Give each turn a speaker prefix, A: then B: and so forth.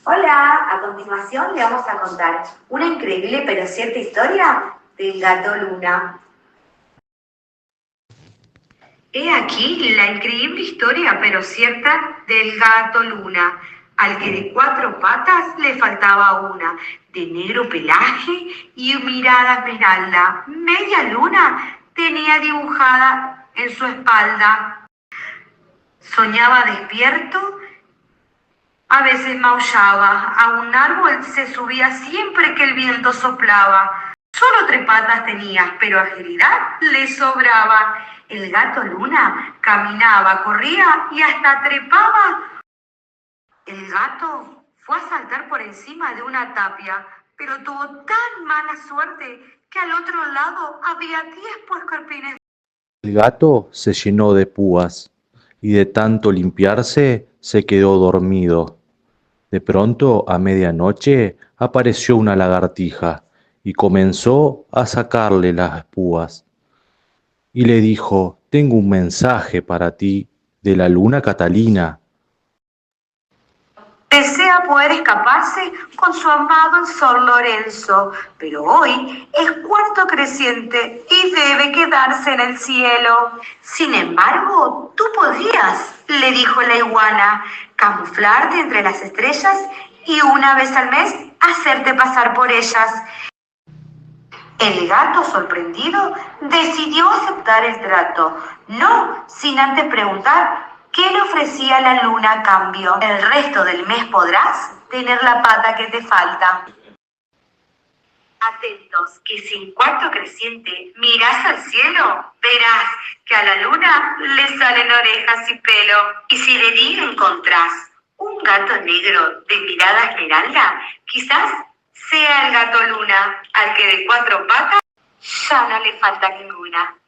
A: Hola, a continuación le vamos a contar una increíble pero cierta historia del gato Luna. He aquí la increíble historia pero cierta del gato Luna, al que de cuatro patas le faltaba una, de negro pelaje y mirada esmeralda. Media luna tenía dibujada en su espalda. Soñaba despierto. A veces maullaba, a un árbol se subía siempre que el viento soplaba. Solo tres patas tenía, pero agilidad le sobraba. El gato Luna caminaba, corría y hasta trepaba. El gato fue a saltar por encima de una tapia, pero tuvo tan mala suerte que al otro lado había 10 puercoespines.
B: El gato se llenó de púas y de tanto limpiarse se quedó dormido. De pronto, a medianoche, apareció una lagartija y comenzó a sacarle las púas. Y le dijo, tengo un mensaje para ti de la luna Catalina.
A: Desea poder escaparse con su amado el Sor Lorenzo, pero hoy es cuarto creciente y debe quedarse en el cielo. Sin embargo, tú podrías, le dijo la iguana, camuflarte entre las estrellas y una vez al mes hacerte pasar por ellas. El gato, sorprendido, decidió aceptar el trato, no sin antes preguntar qué le ofrecía la luna a cambio. El resto del mes podrás tener la pata que te falta. Atentos, que si en cuarto creciente mirás al cielo, verás que a la luna le salen orejas y pelo. Y si de día encontrás un gato negro de mirada esmeralda, quizás sea el gato Luna, al que de cuatro patas ya no le falta ninguna.